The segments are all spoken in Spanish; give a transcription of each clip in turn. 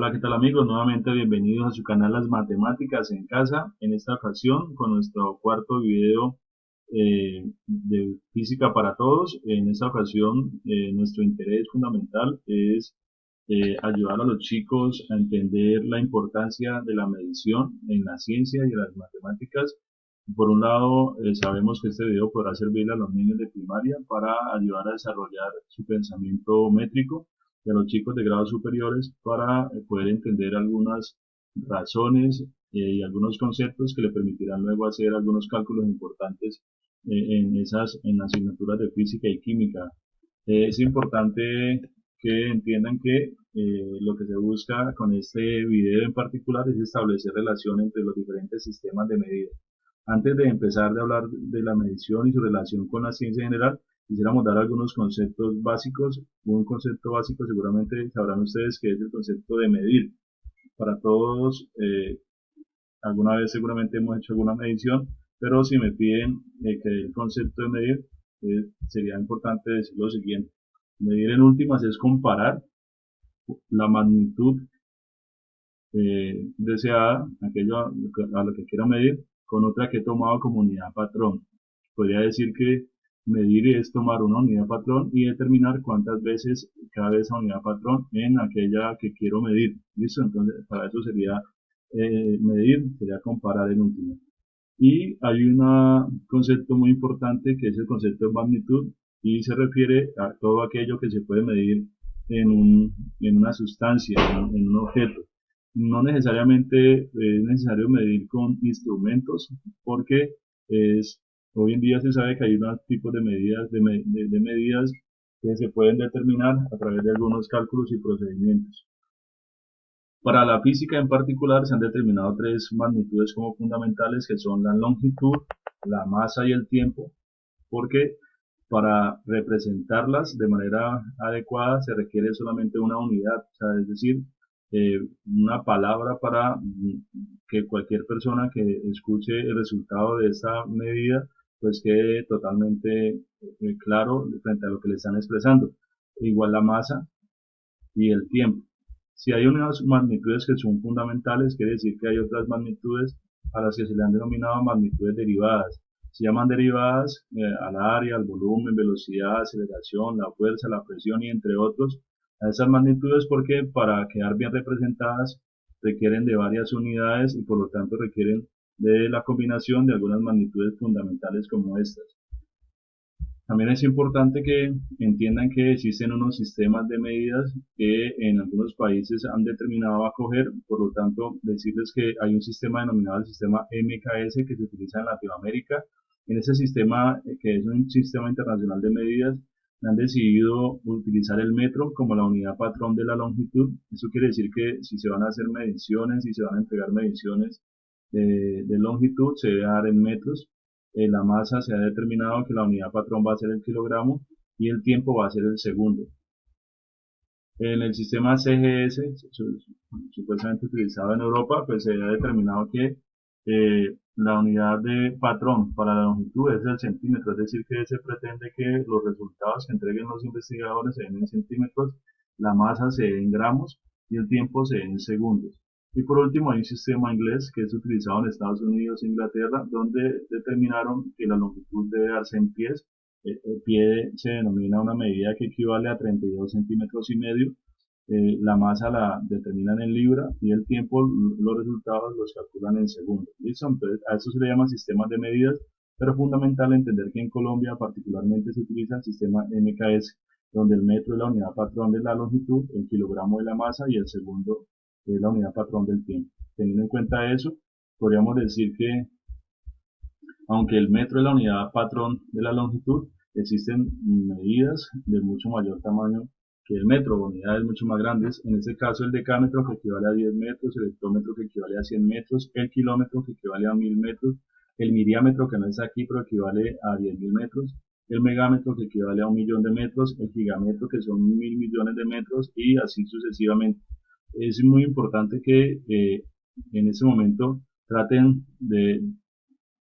Hola, ¿qué tal amigos? Nuevamente bienvenidos a su canal Las Matemáticas en Casa. En esta ocasión con nuestro cuarto video de Física para Todos. En esta ocasión nuestro interés fundamental es ayudar a los chicos a entender la importancia de la medición en la ciencia y en las matemáticas. Por un lado, sabemos que este video podrá servirle a los niños de primaria para ayudar a desarrollar su pensamiento métrico y a los chicos de grados superiores para poder entender algunas razones y algunos conceptos que le permitirán luego hacer algunos cálculos importantes en las asignaturas de física y química. Es importante que entiendan que lo que se busca con este video en particular es establecer relación entre los diferentes sistemas de medida. Antes de empezar a hablar de la medición y su relación con la ciencia general, quisiéramos dar algunos conceptos básicos. Un concepto básico seguramente sabrán ustedes que es el concepto de medir. Para todos, alguna vez seguramente hemos hecho alguna medición, pero si me piden que el concepto de medir, sería importante decir lo siguiente. Medir en últimas es comparar la magnitud deseada, aquello a lo que quiero medir, con otra que he tomado como unidad patrón. Podría decir que medir es tomar una unidad patrón y determinar cuántas veces cabe esa unidad patrón en aquella que quiero medir. ¿Listo? Entonces, para eso sería medir, sería comparar en última. Y hay un concepto muy importante que es el concepto de magnitud y se refiere a todo aquello que se puede medir en una sustancia, en un objeto. No necesariamente es necesario medir con instrumentos porque hoy en día se sabe que hay unos tipos de medidas, de medidas que se pueden determinar a través de algunos cálculos y procedimientos. Para la física en particular se han determinado tres magnitudes como fundamentales que son la longitud, la masa y el tiempo, porque para representarlas de manera adecuada se requiere solamente una unidad, o sea, es decir, una palabra para que cualquier persona que escuche el resultado de esta medida pues quede totalmente claro frente a lo que le están expresando. Igual la masa y el tiempo. Si hay unas magnitudes que son fundamentales, quiere decir que hay otras magnitudes a las que se le han denominado magnitudes derivadas. Se llaman derivadas al área, al volumen, velocidad, aceleración, la fuerza, la presión y entre otros. A esas magnitudes porque para quedar bien representadas requieren de varias unidades y por lo tanto requieren de la combinación de algunas magnitudes fundamentales como estas. También es importante que entiendan que existen unos sistemas de medidas que en algunos países han determinado acoger, por lo tanto decirles que hay un sistema denominado el sistema MKS que se utiliza en Latinoamérica. En ese sistema, que es un sistema internacional de medidas, han decidido utilizar el metro como la unidad patrón de la longitud. Eso quiere decir que si se van a hacer mediciones, si se van a entregar mediciones de longitud, se debe dar en metros. La masa se ha determinado que la unidad patrón va a ser el kilogramo y el tiempo va a ser el segundo. En el sistema CGS, supuestamente utilizado en Europa, pues se ha determinado que la unidad de patrón para la longitud es el centímetro, es decir, que se pretende que los resultados que entreguen los investigadores se den en centímetros, la masa se dé en gramos y el tiempo se dé en segundos. Y por último hay un sistema inglés que es utilizado en Estados Unidos e Inglaterra, donde determinaron que la longitud debe darse en pies. El pie se denomina una medida que equivale a 32 centímetros y medio. La masa la determinan en libra y el tiempo, los resultados los calculan en segundos. ¿Listo? Entonces, a eso se le llama sistemas de medidas, pero es fundamental entender que en Colombia particularmente se utiliza el sistema MKS, donde el metro es la unidad patrón de la longitud, el kilogramo de la masa y el segundo es la unidad patrón del tiempo. Teniendo en cuenta eso, podríamos decir que aunque el metro es la unidad patrón de la longitud, existen medidas de mucho mayor tamaño que el metro, unidades mucho más grandes. En este caso, el decámetro que equivale a 10 metros, el hectómetro que equivale a 100 metros, el kilómetro que equivale a 1000 metros, el miriámetro que no está aquí pero equivale a 10.000 metros, el megámetro que equivale a 1.000.000 de metros, el gigametro que son 1.000 millones de metros y así sucesivamente. Es muy importante que en ese momento traten de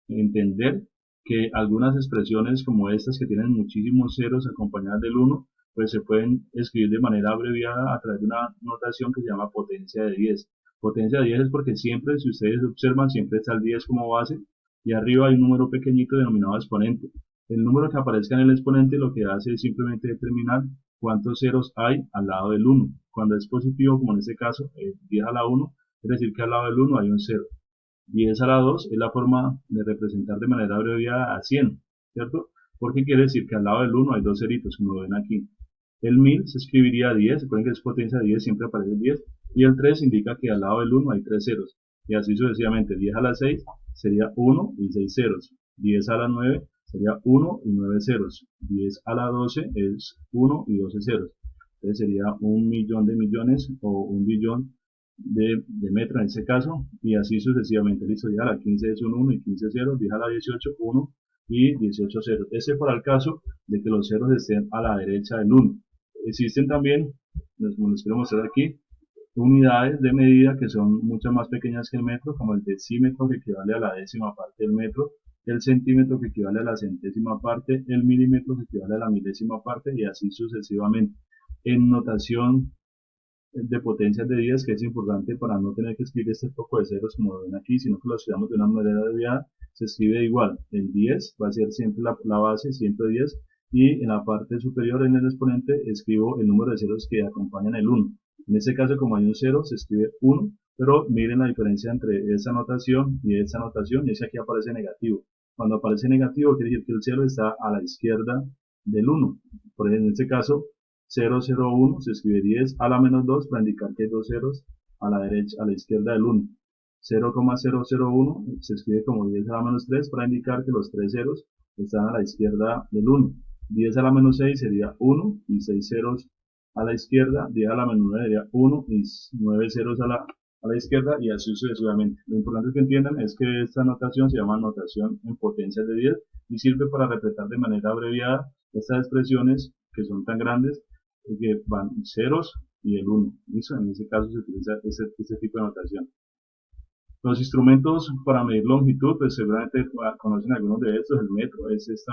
entender que algunas expresiones como estas que tienen muchísimos ceros acompañadas del 1 pues se pueden escribir de manera abreviada a través de una notación que se llama potencia de 10. Potencia de 10 es porque siempre, si ustedes observan, siempre está el 10 como base y arriba hay un número pequeñito denominado exponente. El número que aparezca en el exponente lo que hace es simplemente determinar cuántos ceros hay al lado del 1. Cuando es positivo, como en este caso, 10 a la 1, es decir que al lado del 1 hay un 0. 10 a la 2 es la forma de representar de manera abreviada a 100, ¿cierto? Porque quiere decir que al lado del 1 hay dos ceritos, como lo ven aquí. El 1000 se escribiría 10, recuerden que es potencia de 10, siempre aparece el 10, y el 3 indica que al lado del 1 hay 3 ceros, y así sucesivamente. 10 a la 6 sería 1 y 6 ceros, 10 a la 9 sería 1 y 9 ceros, 10 a la 12 es 1 y 12 ceros, entonces sería un millón de millones o un billón de metros en ese caso, y así sucesivamente. Listo, ya a la 15 es un 1 y 15 ceros, 10 a la 18, 1 y 18 ceros. Ese para el caso de que los ceros estén a la derecha del 1. Existen también, como les quiero mostrar aquí, unidades de medida que son mucho más pequeñas que el metro, como el decímetro, que equivale a la décima parte del metro, el centímetro, que equivale a la centésima parte, el milímetro, que equivale a la milésima parte, y así sucesivamente. En notación de potencias de 10, que es importante para no tener que escribir este poco de ceros como ven aquí, sino que lo escribamos de una manera abreviada, se escribe igual. El 10 va a ser siempre la base, 110, y en la parte superior en el exponente escribo el número de ceros que acompañan el 1. En este caso, como hay un 0, se escribe 1, pero miren la diferencia entre esa notación y esa notación, y es que aquí aparece negativo. Cuando aparece negativo, quiere decir que el 0 está a la izquierda del 1. Por ejemplo, en este caso, 001 se escribe 10 a la menos 2 para indicar que hay dos ceros a la derecha, a la izquierda del 1. 0,001 se escribe como 10 a la menos 3 para indicar que los tres ceros están a la izquierda del 1. 10 a la menos 6 sería 1 y 6 ceros a la izquierda, 10 a la menos 9 sería 1 y 9 ceros a la izquierda, y así sucesivamente. Lo importante que entiendan es que esta notación se llama notación en potencias de 10 y sirve para representar de manera abreviada estas expresiones que son tan grandes que van ceros y el 1. ¿Listo? En ese caso se utiliza este tipo de notación. Los instrumentos para medir longitud, pues seguramente conocen algunos de estos. El metro es esta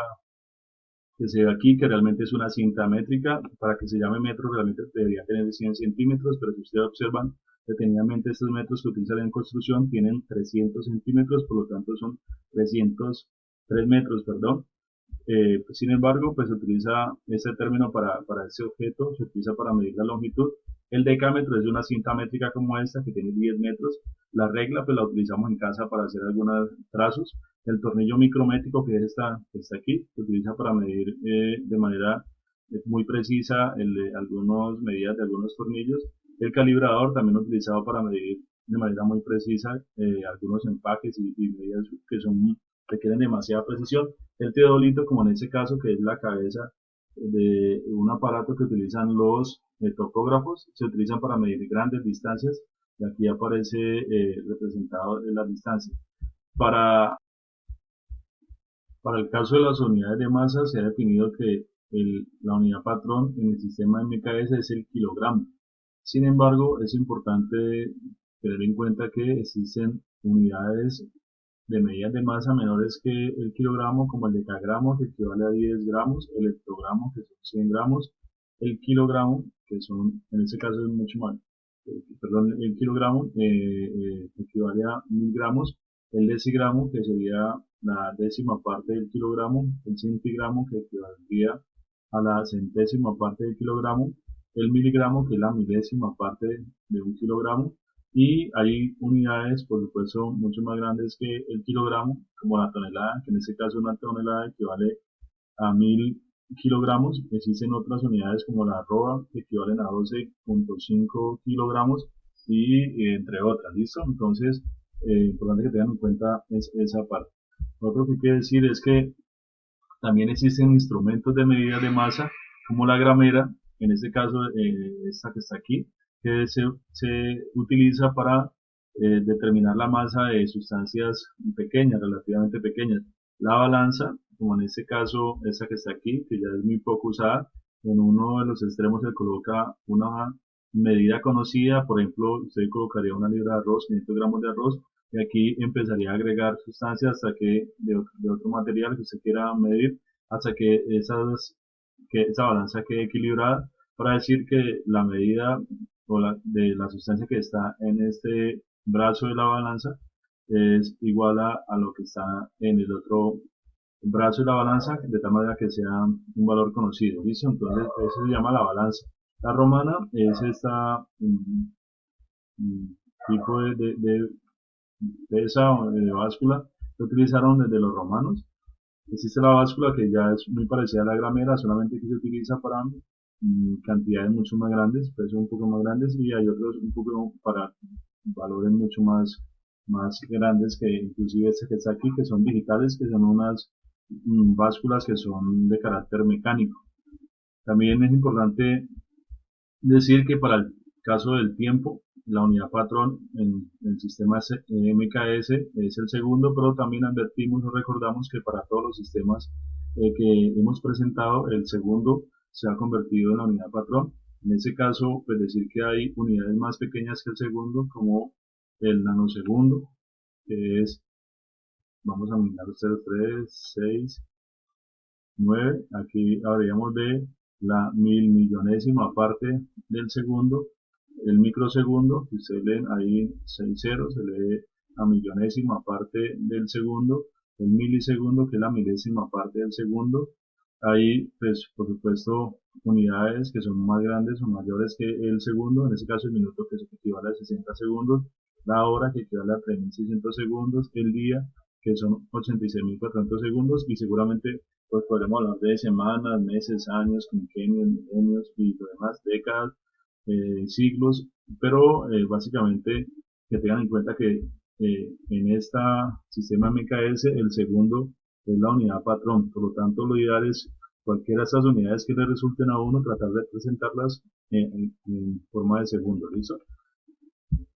que se ve aquí, que realmente es una cinta métrica. Para que se llame metro realmente debería tener 100 centímetros, pero si ustedes observan detenidamente, estos metros que utilizan en construcción tienen 300 centímetros, por lo tanto son 303 metros, perdón. Sin embargo, pues se utiliza este término para ese objeto, se utiliza para medir la longitud. El decámetro es una cinta métrica como esta que tiene 10 metros. La regla pues la utilizamos en casa para hacer algunos trazos. El tornillo micrométrico, que es esta que está aquí, se utiliza para medir de manera muy precisa algunas medidas de algunos tornillos. El calibrador también utilizado para medir de manera muy precisa algunos empaques y medidas que requieren demasiada precisión. El teodolito, como en este caso, que es la cabeza de un aparato que utilizan los topógrafos, se utilizan para medir grandes distancias, y aquí aparece representado en las distancias. Para el caso de las unidades de masa, se ha definido que la unidad patrón en el sistema MKS es el kilogramo. Sin embargo, es importante tener en cuenta que existen unidades de medidas de masa menores que el kilogramo, como el decagramo, que equivale a 10 gramos, el hectogramo, que son 100 gramos, el kilogramo, que son, en este caso es mucho más, perdón, el kilogramo equivale a 1000 gramos, el decigramo, que sería la décima parte del kilogramo, el centigramo, que equivaldría a la centésima parte del kilogramo, el miligramo, que es la milésima parte de un kilogramo, y hay unidades, por supuesto, mucho más grandes que el kilogramo, como la tonelada, que en este caso una tonelada equivale a 1000 kilogramos. Existen otras unidades como la arroba, que equivalen a 12,5 kilogramos, y entre otras, ¿listo? Entonces, importante que tengan en cuenta esa parte. Lo otro que quiero decir es que también existen instrumentos de medida de masa, como la gramera, en este caso esta que está aquí, que se utiliza para determinar la masa de sustancias pequeñas, relativamente pequeñas. La balanza, como en este caso esta que está aquí, que ya es muy poco usada, en uno de los extremos se coloca una medida conocida. Por ejemplo, usted colocaría una libra de arroz, 500 gramos de arroz, y aquí empezaría a agregar sustancias hasta que de otro material que usted quiera medir, hasta que esas que esa balanza quede equilibrada para decir que la medida de la sustancia que está en este brazo de la balanza es igual a lo que está en el otro brazo de la balanza, de tal manera que sea un valor conocido. ¿Listo? Entonces, eso se llama la balanza. La romana es esta tipo de pesa o de báscula que utilizaron desde los romanos. Existe la báscula que ya es muy parecida a la gramera, solamente que se utiliza para cantidades mucho más grandes, pesos un poco más grandes, y hay otros un poco para valores mucho más grandes que inclusive este que está aquí, que son digitales, que son unas básculas que son de carácter mecánico. También es importante decir que para el caso del tiempo, la unidad patrón en el sistema MKS es el segundo, pero también advertimos o recordamos que para todos los sistemas que hemos presentado, el segundo se ha convertido en la unidad patrón. En ese caso, pues decir que hay unidades más pequeñas que el segundo, como el nanosegundo, que es, vamos a mirar ustedes, 3, 6, 9. Aquí habríamos de la mil millonésima parte del segundo. El microsegundo, si ustedes leen ahí 6 ceros, se lee a millonésima parte del segundo. El milisegundo, que es la milésima parte del segundo. Hay, pues, por supuesto, unidades que son más grandes o mayores que el segundo, en este caso el minuto, que equivale a 60 segundos, la hora, que equivale a 3600 segundos, el día, que son 86.400 segundos, y seguramente pues podremos hablar de semanas, meses, años, quinquenios, milenios y lo demás, décadas, siglos, pero básicamente que tengan en cuenta que en este sistema MKS el segundo es la unidad patrón, por lo tanto lo ideal es cualquiera de estas unidades que le resulten a uno, tratar de presentarlas en forma de segundo, ¿listo?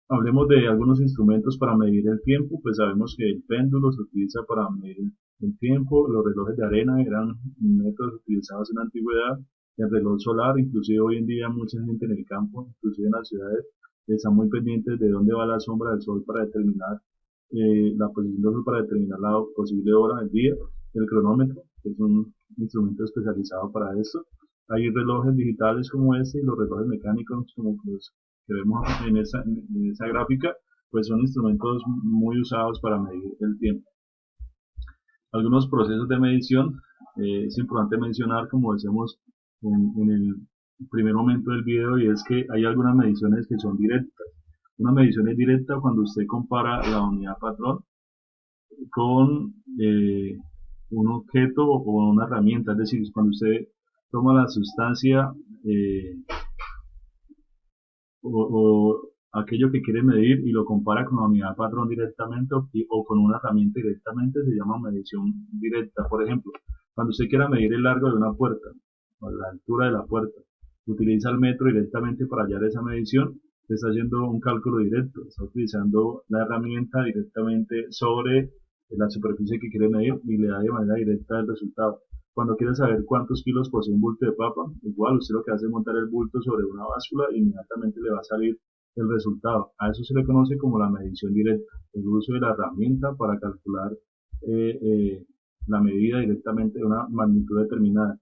Hablemos de algunos instrumentos para medir el tiempo, pues sabemos que el péndulo se utiliza para medir el tiempo, los relojes de arena eran métodos utilizados en la antigüedad, el reloj solar, inclusive hoy en día mucha gente en el campo, inclusive en las ciudades, están muy pendientes de dónde va la sombra del sol para determinar la posición del sol, para determinar la posible hora del día, el cronómetro, que es un instrumento especializado para esto. Hay relojes digitales como este y los relojes mecánicos como los que vemos en esa gráfica, pues son instrumentos muy usados para medir el tiempo. Algunos procesos de medición, es importante mencionar, como decíamos en el primer momento del video, y es que hay algunas mediciones que son directas. Una medición es directa cuando usted compara la unidad patrón con un objeto o una herramienta, es decir, cuando usted toma la sustancia o aquello que quiere medir y lo compara con la unidad patrón directamente o con una herramienta directamente, se llama medición directa. Por ejemplo, cuando usted quiera medir el largo de una puerta o la altura de la puerta, utiliza el metro directamente para hallar esa medición, se está haciendo un cálculo directo, está utilizando la herramienta directamente sobre la superficie que quiere medir y le da de manera directa el resultado. Cuando quiere saber cuántos kilos posee un bulto de papa, igual usted lo que hace es montar el bulto sobre una báscula e inmediatamente le va a salir el resultado. A eso se le conoce como la medición directa, el uso de la herramienta para calcular eh, eh, la medida directamente de una magnitud determinada.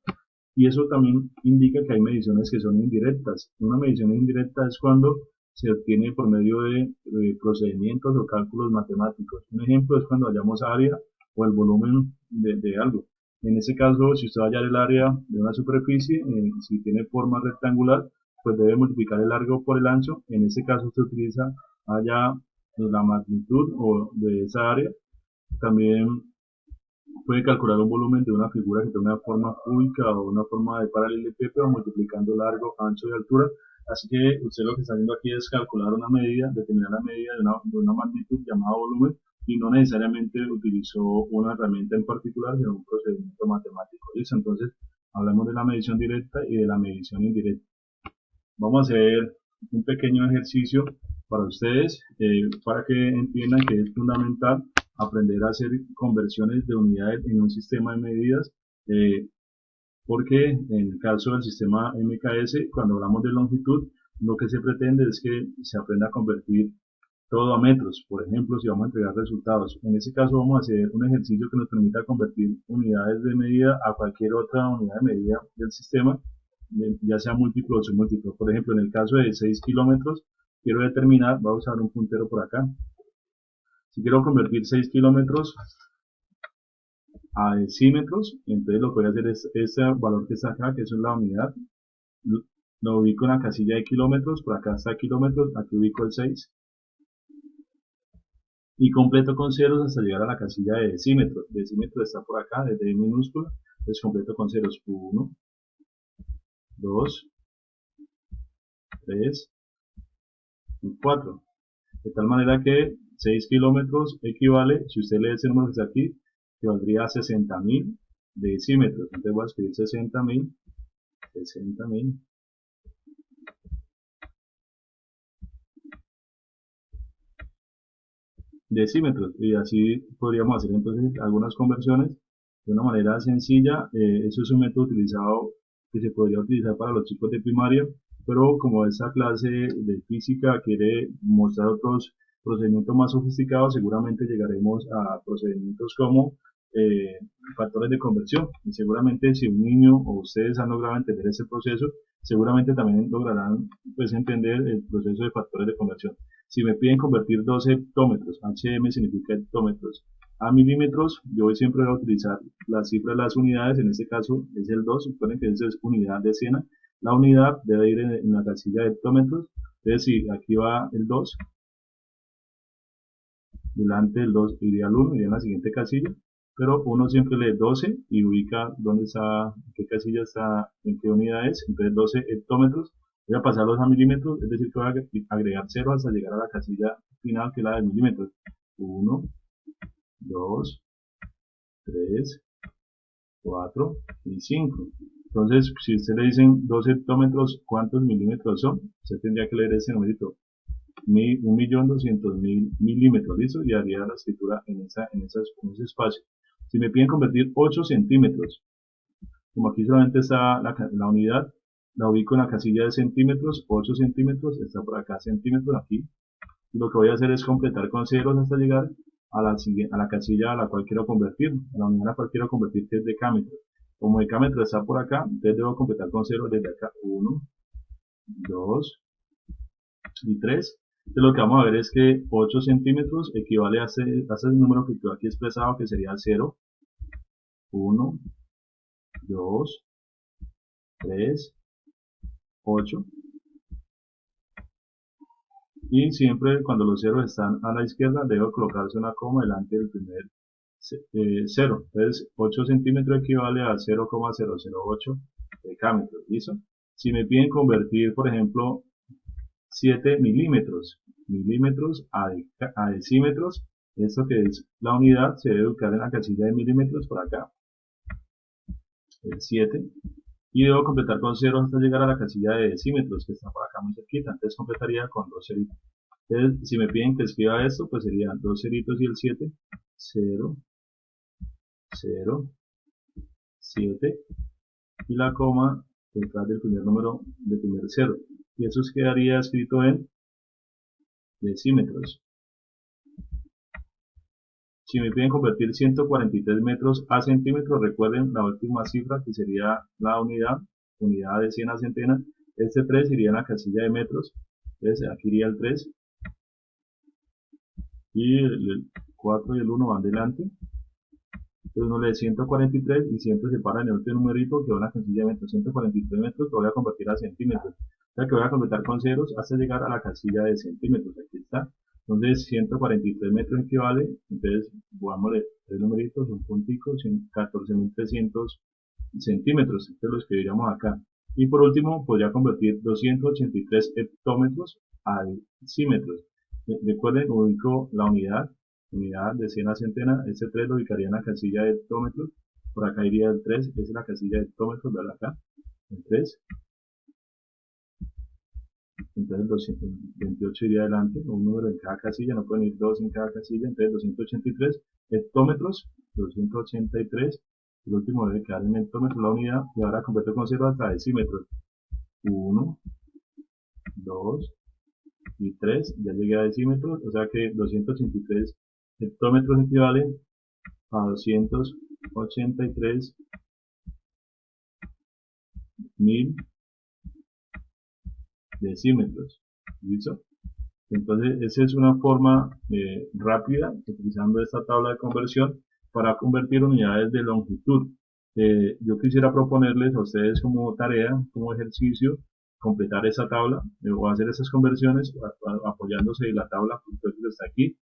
Y eso también indica que hay mediciones que son indirectas. Una medición indirecta es cuando se obtiene por medio de procedimientos o cálculos matemáticos. Un ejemplo es cuando hallamos área o el volumen de algo. En ese caso, si usted va a hallar el área de una superficie, si tiene forma rectangular, pues debe multiplicar el largo por el ancho. En ese caso, usted utiliza allá la magnitud de esa área. También puede calcular un volumen de una figura que tenga una forma cúbica o una forma de paralelepípedo multiplicando largo, ancho y altura. Así que usted lo que está haciendo aquí es calcular una medida, determinar la medida de una magnitud llamada volumen, y no necesariamente utilizó una herramienta en particular, sino un procedimiento matemático. ¿Listo? Entonces, hablamos de la medición directa y de la medición indirecta. Vamos a hacer un pequeño ejercicio para ustedes, para que entiendan que es fundamental aprender a hacer conversiones de unidades en un sistema de medidas, porque en el caso del sistema MKS, cuando hablamos de longitud, lo que se pretende es que se aprenda a convertir todo a metros, por ejemplo, si vamos a entregar resultados. En ese caso vamos a hacer un ejercicio que nos permita convertir unidades de medida a cualquier otra unidad de medida del sistema, ya sea múltiplo o submúltiplo. Por ejemplo, en el caso de 6 kilómetros, quiero determinar, voy a usar un puntero por acá. Si quiero convertir 6 kilómetros a decímetros, entonces lo que voy a hacer es este valor que está acá, que es la unidad, lo ubico en la casilla de kilómetros, por acá está kilómetros, aquí ubico el 6, y completo con ceros hasta llegar a la casilla de decímetros. Decímetros está por acá, desde minúscula, entonces completo con ceros 1, 2, 3 y 4. De tal manera que 6 kilómetros equivale, si usted lee ese número que está aquí, equivaldría a 60.000 decímetros. Entonces voy a escribir 60.000 decímetros, y así podríamos hacer entonces algunas conversiones de una manera sencilla. Eso es un método utilizado que se podría utilizar para los chicos de primaria, pero como esta clase de física quiere mostrar otros procedimientos más sofisticados, seguramente llegaremos a procedimientos como factores de conversión, y seguramente si un niño o ustedes han logrado entender ese proceso, seguramente también lograrán pues entender el proceso de factores de conversión. Si me piden convertir 12 hectómetros, HM significa hectómetros, a milímetros, yo siempre voy a utilizar las cifras de las unidades, en este caso es el 2, recuerden que eso es unidad decena, la unidad debe ir en la casilla de hectómetros, entonces si aquí va el 2, delante del 2 iría el 1, iría en la siguiente casilla, pero uno siempre lee 12 y ubica dónde está, en qué casilla está, en qué unidad es, entonces 12 hectómetros, voy a pasarlos a milímetros, es decir que voy a agregar 0 hasta llegar a la casilla final que es la de milímetros, 1, 2, 3, 4 y 5. Entonces, si usted le dicen 12 hectómetros, ¿cuántos milímetros son? Usted tendría que leer ese numerito, 1.200.000 milímetros, ¿listo? Y haría la escritura en ese espacio. Si me piden convertir 8 centímetros, como aquí solamente está la unidad, la ubico en la casilla de centímetros, 8 centímetros, está por acá centímetros, aquí. Y lo que voy a hacer es completar con ceros hasta llegar a la casilla a la cual quiero convertir, a la unidad a la cual quiero convertir, que es decámetro. Como decámetro está por acá, entonces debo completar con ceros desde acá, 1, 2 y 3. Entonces lo que vamos a ver es que 8 centímetros equivale a ese número que quedó aquí expresado, que sería 0, 1, 2, 3, 8. Y siempre cuando los ceros están a la izquierda debe colocarse una coma delante del primer 0. Entonces 8 centímetros equivale a 0,008 decámetros. ¿Listo? Si me piden convertir, por ejemplo, 7 milímetros a decímetros, esto que es la unidad se debe ubicar en la casilla de milímetros por acá, el 7, y debo completar con ceros hasta llegar a la casilla de decímetros que está por acá muy cerquita, entonces completaría con 2 ceritos. Entonces, si me piden que escriba esto, pues serían 2 ceritos y el 7, 0, 0, 7, y la coma detrás del primer número del primer 0, y eso quedaría escrito en decímetros. Si me piden convertir 143 metros a centímetros, recuerden la última cifra que sería la unidad de 100 a centena. Este 3 iría en la casilla de metros, entonces aquí iría el 3 y el 4 y el 1 van delante. Entonces uno lee 143 y siempre se para en el último numerito que va en la casilla de metros. 143 metros lo voy a convertir a centímetros. O sea que voy a completar con ceros hasta llegar a la casilla de centímetros. Aquí está. Entonces 143 metros equivale, entonces vamos a leer 3 numeritos, un puntico, 14.300 centímetros, entonces lo escribiríamos acá. Y por último, podría convertir 283 hectómetros a decímetros. Recuerden, ubico la unidad de 100 a centena, este 3 lo ubicaría en la casilla de hectómetros, por acá iría el 3, esa es la casilla de hectómetros, de acá, el 3. Entonces 228 iría adelante, un número en cada casilla, no pueden ir dos en cada casilla, entonces 283 hectómetros, 283, el último debe quedar en hectómetros la unidad, y ahora completo con 0 hasta decímetros, 1, 2, ya llegué a decímetros, o sea que 283 hectómetros equivalen a 283.000 decímetros. ¿Listo? Entonces, esa es una forma rápida, utilizando esta tabla de conversión, para convertir unidades de longitud. Yo quisiera proponerles a ustedes como tarea, como ejercicio, completar esa tabla o hacer esas conversiones apoyándose en la tabla que está aquí.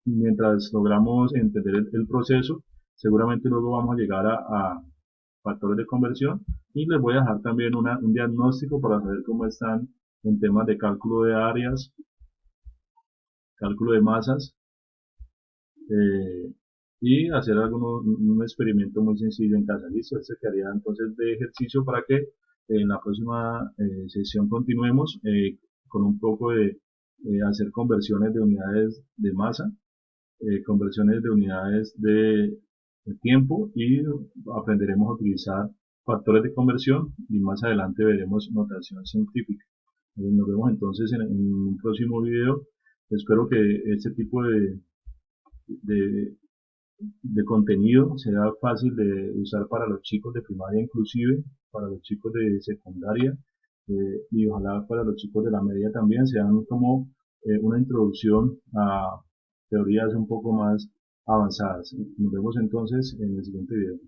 Mientras logramos entender el proceso, seguramente luego vamos a llegar a factores de conversión y les voy a dejar también un diagnóstico para saber cómo están en temas de cálculo de áreas, cálculo de masas, eh, y hacer un experimento muy sencillo en casa. Listo, este quedaría entonces de ejercicio para que en la próxima sesión continuemos con un poco de hacer conversiones de unidades de masa, conversiones de unidades de tiempo, y aprenderemos a utilizar factores de conversión y más adelante veremos notación científica. Nos vemos entonces en un próximo video. Espero que este tipo de, de contenido sea fácil de usar para los chicos de primaria, inclusive para los chicos de secundaria, y ojalá para los chicos de la media también sean como una introducción a teorías un poco más avanzadas. Nos vemos entonces en el siguiente video.